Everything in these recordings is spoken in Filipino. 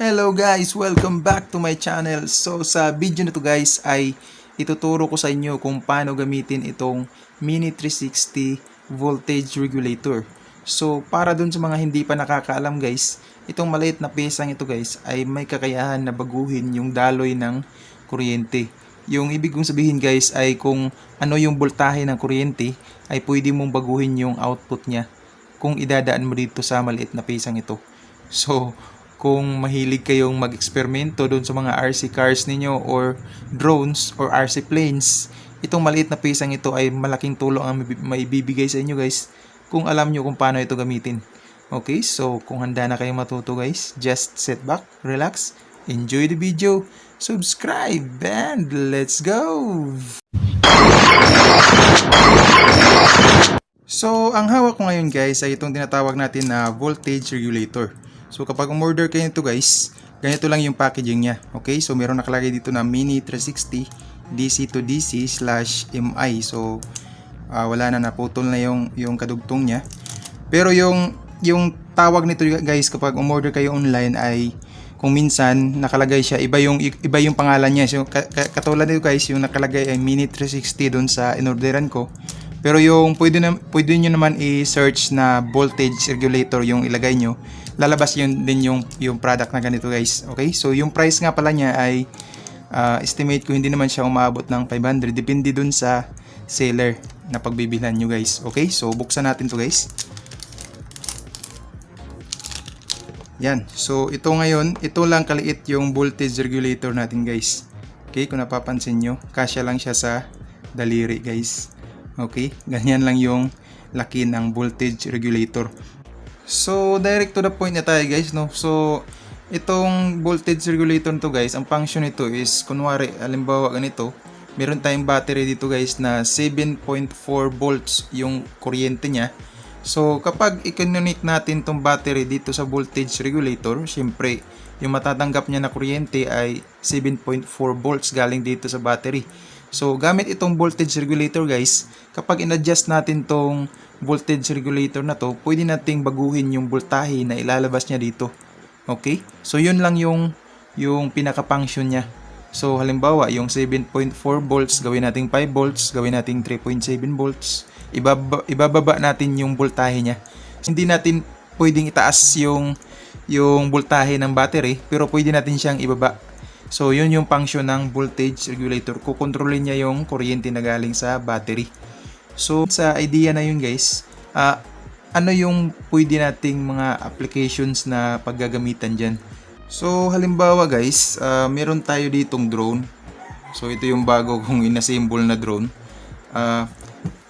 Hello guys! Welcome back to my channel. So sa video na to guys ay ituturo ko sa inyo kung paano gamitin itong Mini 360 voltage regulator. So para dun sa mga hindi pa nakakaalam guys, itong maliit na pesang ito guys ay may kakayahan na baguhin yung daloy ng kuryente. Yung ibig kong sabihin guys ay kung ano yung voltahe ng kuryente ay pwede mong baguhin yung output niya kung idadaan mo dito sa maliit na pesang ito. So kung mahilig kayong mag-eksperimento doon sa mga RC cars ninyo or drones or RC planes, itong maliit na pisang ito ay malaking tulong ang maibibigay sa inyo guys kung alam nyo kung paano ito gamitin. Okay, so kung handa na kayong matuto guys, just sit back, relax, enjoy the video, subscribe, and let's go! So, ang hawak ko ngayon guys ay itong tinatawag natin na voltage regulator. So kapag umorder kayo nito guys, ganito lang yung packaging niya. Okay, so meron nakalagay dito na Mini 360 DC to DC /MI. So wala na, naputol na yung kadugtong niya. Pero yung tawag nito guys kapag umorder kayo online ay kung minsan nakalagay siya, iba yung pangalan niya. So katulad nito guys, yung nakalagay ay Mini 360 doon sa inorderan ko. Pero yung pwede nyo naman i-search na voltage regulator yung ilagay nyo, lalabas yun din yung product na ganito guys. Okay, so yung price nga pala niya ay estimate ko hindi naman siya umabot ng 500, depende dun sa seller na pagbibilhan nyo guys. Okay, so buksan natin to guys. Yan, so ito ngayon, ito lang kaliit yung voltage regulator natin guys. Okay, kung napapansin nyo, kasya lang siya sa daliri guys. Okay, ganyan lang yung laki ng voltage regulator. So direct to the point na tayo guys, no. So itong voltage regulator to guys, ang function nito is kunwari halimbawa ganito, meron tayong battery dito guys na 7.4 volts yung kuryente niya. So kapag i-connect natin tong battery dito sa voltage regulator, syempre yung matatanggap niya na kuryente ay 7.4 volts galing dito sa battery. So gamit itong voltage regulator guys, kapag in-adjust natin tong voltage regulator na to, pwede nating baguhin yung voltahe na ilalabas niya dito. Okay? So yun lang yung pinaka-function niya. So halimbawa, yung 7.4 volts, gawin nating 5 volts, gawin nating 3.7 volts. Ibababa natin yung voltahe niya. Hindi natin pwedeng itaas yung voltahe ng battery, pero pwede natin siyang ibaba. So yun yung function ng voltage regulator. Kukontrolin niya yung kuryente na galing sa battery. So sa idea na yun guys, ano yung pwede nating mga applications na paggagamitan dyan. So halimbawa guys, meron tayo ditong drone. So ito yung bago kong inassemble na drone.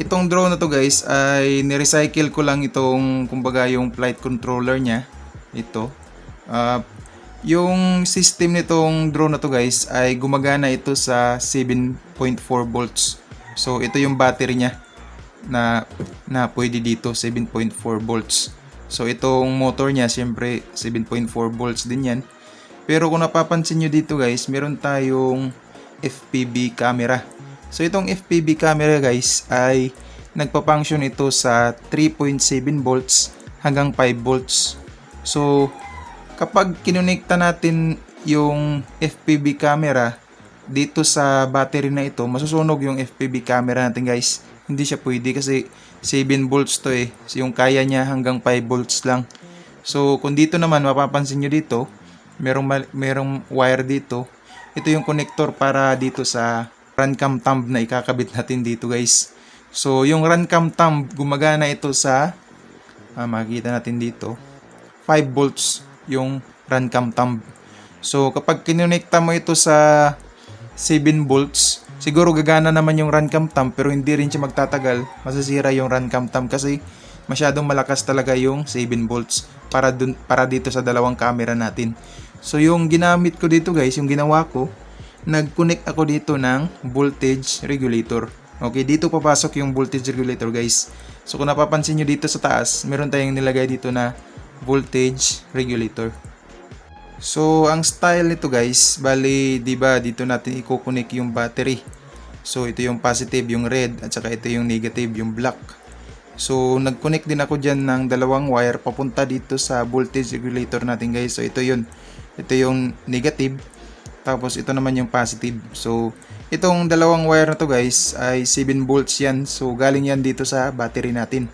Itong drone na to guys ay nirecycle ko lang itong kumbaga yung flight controller niya. Ito. Yung system nitong drone na to guys ay gumagana ito sa 7.4 volts. So ito yung battery niya na pwede dito, 7.4 volts. So itong motor niya siyempre 7.4 volts din yan. Pero kung napapansin nyo dito guys, meron tayong FPV camera. So itong FPV camera guys ay nagpa-function ito sa 3.7 volts hanggang 5 volts. So kapag kinonekta natin yung FPV camera dito sa battery na ito, masusunog yung FPV camera natin guys. Hindi siya pwede kasi 7 volts to eh. So, yung kaya niya hanggang 5 volts lang. So kung dito naman mapapansin nyo dito, merong wire dito. Ito yung connector para dito sa RunCam thumb na ikakabit natin dito guys. So yung RunCam thumb, gumagana ito sa makikita natin dito 5 volts yung RunCam thumb. So kapag kinonekta mo ito sa 7 volts, siguro gagana naman yung RunCam thumb pero hindi rin siya magtatagal. Masasira yung RunCam thumb kasi masyadong malakas talaga yung 7 volts para dito sa dalawang camera natin. So yung ginamit ko dito guys, yung ginawa ko, nag-connect ako dito ng voltage regulator. Okay, dito papasok yung voltage regulator guys. So kung napapansin nyo dito sa taas, meron tayong nilagay dito na voltage regulator. So ang style nito guys, bali diba dito natin i-connect yung battery. So ito yung positive, yung red, at saka ito yung negative, yung black. So nag-connect din ako dyan ng dalawang wire papunta dito sa voltage regulator natin guys. So ito yun, Ito yung negative. Tapos ito naman yung positive. So itong dalawang wire na to guys ay 7 volts yan. So galing yan dito sa battery natin.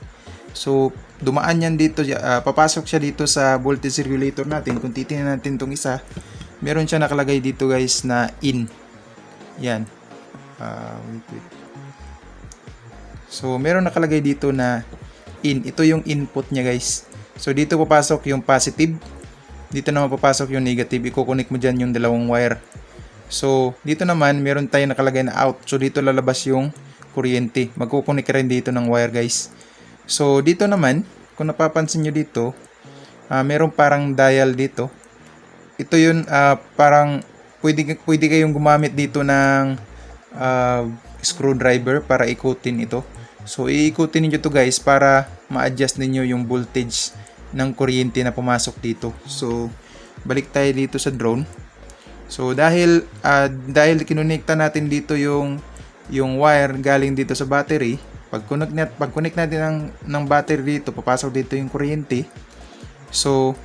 So dumaan yan dito, papasok siya dito sa voltage regulator natin. Kung titingnan natin itong isa, meron siya nakalagay dito guys na in. Yan. Wait. So meron nakalagay dito na in. Ito yung input niya guys. So dito papasok yung positive. Dito naman papasok yung negative. I-connect mo dyan yung dalawang wire. So dito naman meron tayo nakalagay na out. So dito lalabas yung kuryente. Magkukunik ka rin dito ng wire guys. So dito naman, kung napapansin nyo dito, meron parang dial dito. Ito yun, parang pwede kayong gumamit dito ng screwdriver para ikutin ito. So iikutin niyo to guys para ma-adjust ninyo yung voltage ng kuryente na pumasok dito. So balik tayo dito sa drone. So dahil kinonekta natin dito yung wire galing dito sa battery, pag connect natin ng battery dito, papasok dito yung kuryente. So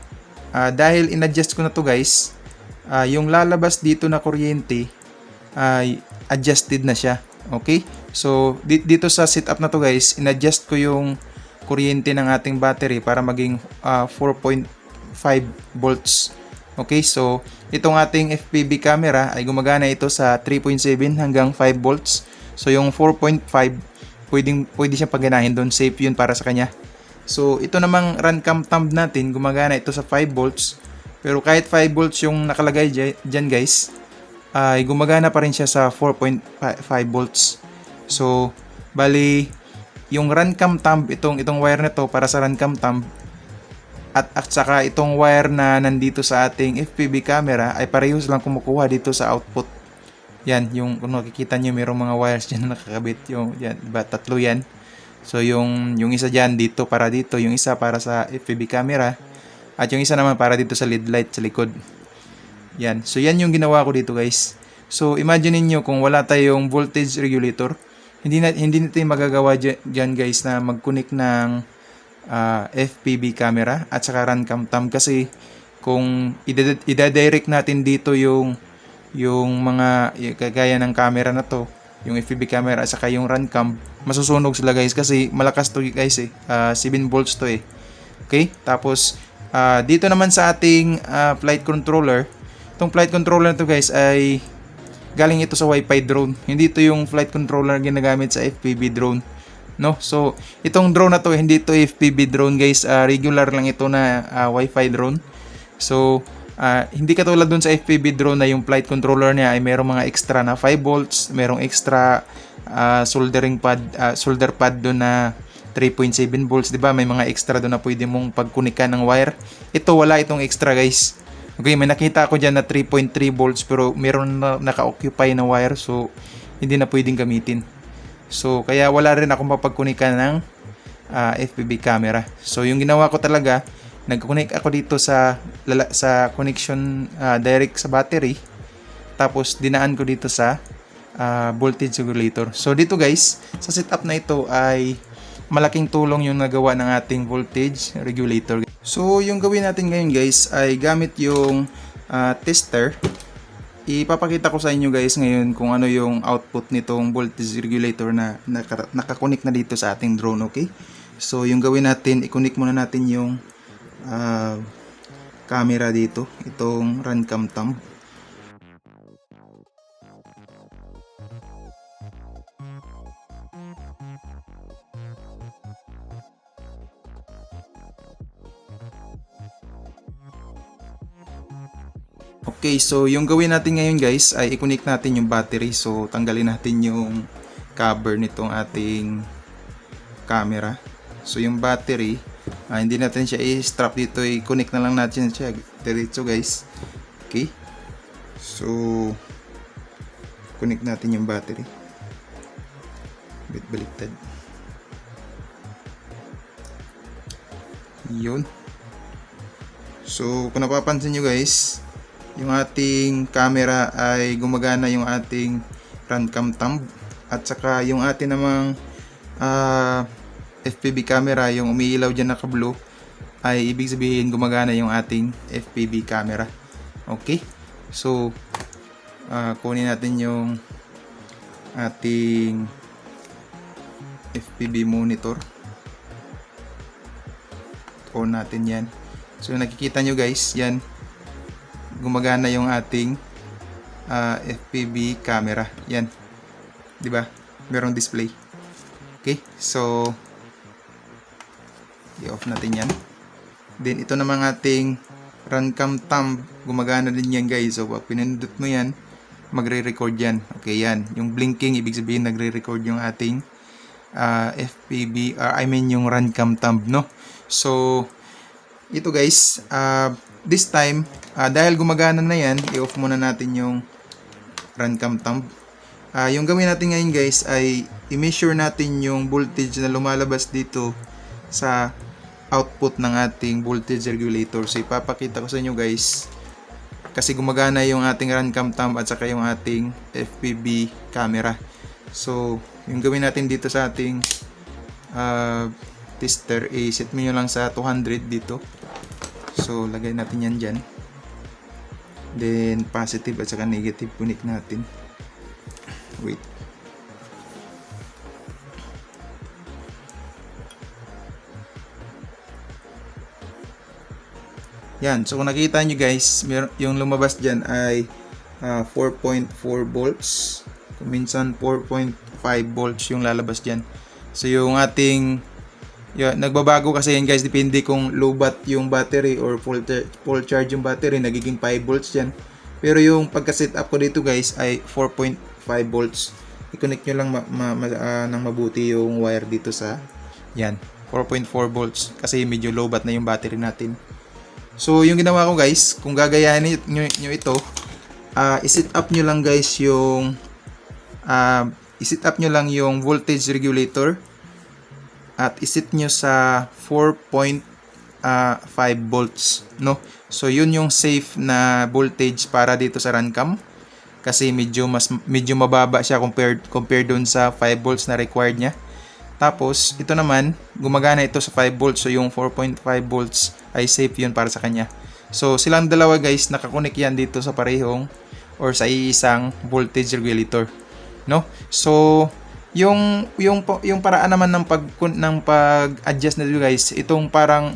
dahil in-adjust ko na to guys, yung lalabas dito na kuryente ay adjusted na siya. Okay? So dito sa setup na to guys, in-adjust ko yung kuryente ng ating battery para maging 4.5 volts. Okay? So itong ating FPV camera ay gumagana ito sa 3.7 hanggang 5 volts. So yung 4.5 pwede siyang pagganahin doon, safe yun para sa kanya. So ito namang RunCam thumb natin, gumagana ito sa 5 volts. Pero kahit 5 volts yung nakalagay dyan guys, ay gumagana pa rin siya sa 4.5 volts. So bali yung RunCam thumb, itong wire na to para sa RunCam thumb, at saka itong wire na nandito sa ating FPV camera ay parehas lang kumukuha dito sa output. Yan, yung kung nakikita nyo mayroong mga wires dyan na nakakabit, yung yan, diba, tatlo yan. So yung isa dyan dito para dito, yung isa para sa FPV camera, at yung isa naman para dito sa LED light sa likod. Yan, so yan yung ginawa ko dito guys. So imagine niyo kung wala tayong voltage regulator, hindi natin magagawa dyan guys na mag-connect ng FPV camera at saka RunCam thumb, kasi kung ida-direct natin dito yung mga kagaya ng camera na to, yung FPV camera at saka yung RunCam, masusunog sila guys kasi malakas to guys 7 volts to Okay? Tapos dito naman sa ating flight controller, itong flight controller na to guys ay galing ito sa Wi-Fi drone. Hindi ito yung flight controller ginagamit sa FPV drone. No? So itong drone na to, hindi ito FPV drone guys, regular lang ito na Wi-Fi drone. So hindi katulad dun sa FPV drone na yung flight controller niya ay merong mga extra na 5 volts, merong extra solder pad doon na 3.7 volts, 'di ba? May mga extra doon na pwede mong pagkunikan ng wire. Ito wala itong extra guys. Okay, may nakita ako diyan na 3.3 volts pero meron na naka-occupy na wire, so hindi na pwedeng gamitin. So kaya wala rin akong mapagkunikan ng FPV camera. So yung ginawa ko talaga, nag-connect ako dito sa connection direct sa battery. Tapos dinaan ko dito sa voltage regulator. So dito guys, sa setup na ito ay malaking tulong yung nagawa ng ating voltage regulator. So yung gawin natin ngayon guys ay gamit yung tester. Ipapakita ko sa inyo guys ngayon kung ano yung output nitong voltage regulator na nakakonik na dito sa ating drone. Okay? So yung gawin natin, i-connect muna natin yung camera dito, itong RunCam thumb. Okay, so yung gawin natin ngayon guys ay i-connect natin yung battery. So tanggalin natin yung cover nitong ating camera. So yung battery, hindi natin siya i-strap dito, i-connect na lang natin siya diretso guys. Okay, so connect natin yung battery. Baliktad. Yun. So kung napapansin nyo guys, yung ating camera ay gumagana, yung ating RunCam thumb, at saka yung ating namang FPV camera, yung umiilaw dyan naka blue, ay ibig sabihin gumagana yung ating FPV camera. Okay. So, kunin natin yung ating FPV monitor. On natin yan. So, nakikita nyo guys, yan. Gumagana yung ating FPV camera. Yan. Diba? Merong display. Okay. So, i-off natin yan. Then, ito namang ating Runcam thumb. Gumagana din yan guys. So, pag pinindot mo yan, magre-record yan. Okay, yan. Yung blinking, ibig sabihin nagre-record yung ating FPV, yung Runcam thumb, no? So, ito guys, this time, dahil gumagana na yan, i-off muna natin yung Runcam thumb. Yung gawin natin ngayon guys ay i-measure natin yung voltage na lumalabas dito sa output ng ating voltage regulator. So, ipapakita ko sa inyo guys, kasi gumagana yung ating Runcam thumb at saka yung ating FPV camera. So, yung gawin natin dito sa ating tester, set mo nyo lang sa 200 dito. So, lagay natin yan dyan. Then, positive at saka negative connect natin. Wait. Yan. So, kung nakita nyo guys, yung lumabas dyan ay 4.4 volts. Minsan 4.5 volts yung lalabas dyan. So, yung ating nagbabago kasi yan guys, depende kung low bat yung battery or full charge yung battery, nagiging 5 volts yan. Pero yung pagka-set up ko dito guys ay 4.5 volts. I-connect nyo lang ng mabuti yung wire dito sa yan, 4.4 volts kasi medyo low bat na yung battery natin. So, yung ginawa ko guys, kung gagayahin nyo ito, i-set up nyo lang guys yung i-set up nyo lang yung voltage regulator at i-set nyo sa 4.5 volts, no? So, yun yung safe na voltage para dito sa Runcam kasi medyo mababa siya compared doon sa 5 volts na required niya. Tapos, ito naman, gumagana ito sa 5 volts. So, yung 4.5 volts ay safe yun para sa kanya. So, silang dalawa guys, nakakonek yan dito sa parehong or sa iisang voltage regulator, no? So, yung paraan naman ng pag-adjust na dito guys, itong parang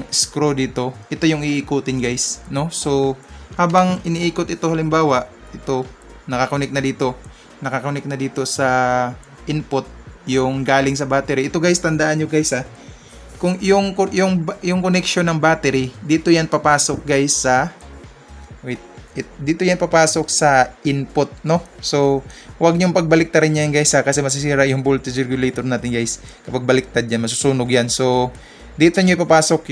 screw dito, ito yung iikutin guys, no? So, habang iniikot ito, halimbawa, ito, nakakonek na dito sa input yung galing sa battery. Ito guys, tandaan nyo guys kung yung connection ng battery, dito yan papasok guys sa dito yan papasok sa input, no? So, huwag niyong pagbaliktarin yan guys kasi masisira yung voltage regulator natin guys. Kapag baliktad yan, masusunog yan. So, dito niyo ipapasok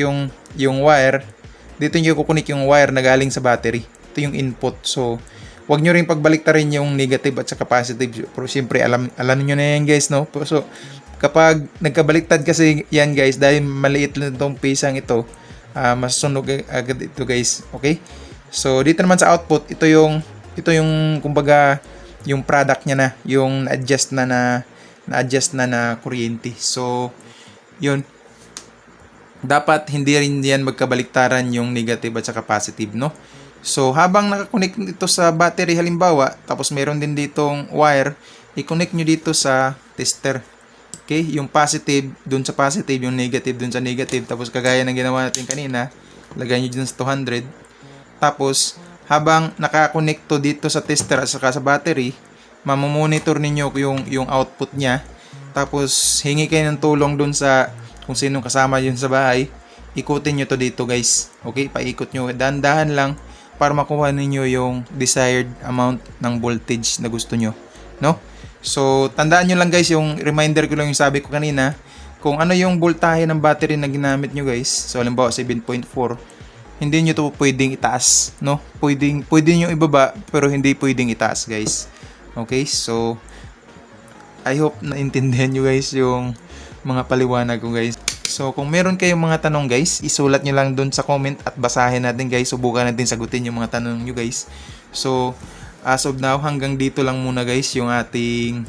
yung wire. Dito niyo kukunik yung wire na galing sa battery. Ito yung input. So, huwag nyo rin pagbaliktarin yung negative at saka positive. Pero siyempre, alam nyo na yan guys, no? So, kapag nagkabaliktad kasi yan guys, dahil maliit lang itong pisang ito, masusunog agad ito guys. Okay? So, dito naman sa output, ito yung kumbaga, yung product niya na, yung na-adjust na kuryente. So, yun. Dapat hindi rin yan magkabaliktaran yung negative at saka positive, no? So, habang nakakonect ito sa battery halimbawa, tapos meron din ditong wire, i-connect nyo dito sa tester. Okay? Yung positive dun sa positive, yung negative dun sa negative. Tapos, kagaya ng ginawa natin kanina, lagay nyo dun sa 200. Tapos, habang nakakonect to dito sa tester at saka sa battery, mamomonitor ninyo yung output niya. Tapos, hingi kayo ng tulong dun sa kung sinong kasama yun sa bahay. Ikutin nyo to dito guys. Okay? Paikot nyo. Dahan-dahan lang para makuha ninyo yung desired amount ng voltage na gusto nyo. No? So, tandaan nyo lang guys, yung reminder ko lang yung sabi ko kanina, kung ano yung voltahe ng battery na ginamit nyo guys. So, halimbawa 7.4, hindi nyo to pwedeng itaas, no? Pwedeng nyo ibaba, pero hindi pwedeng itaas guys. Okay? So, I hope naintindihan nyo guys yung mga paliwanag ko guys. So, kung meron kayong mga tanong guys, isulat nyo lang dun sa comment at basahin natin guys. Subukan natin sagutin yung mga tanong nyo guys. So, as of now, hanggang dito lang muna guys yung ating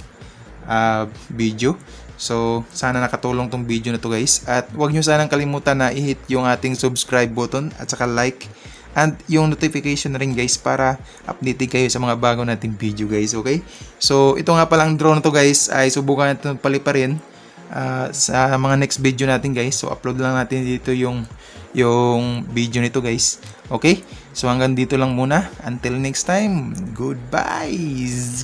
video. So, sana nakatulong tong video na to guys. At huwag nyo sanang kalimutan na i-hit yung ating subscribe button at saka like and yung notification na rin guys para updated kayo sa mga bago nating video guys, okay? So ito nga pala ang drone na to guys, ay subukan natin paliparin sa mga next video natin guys. So upload lang natin dito yung video nito guys, okay? So hanggang dito lang muna, until next time, goodbye.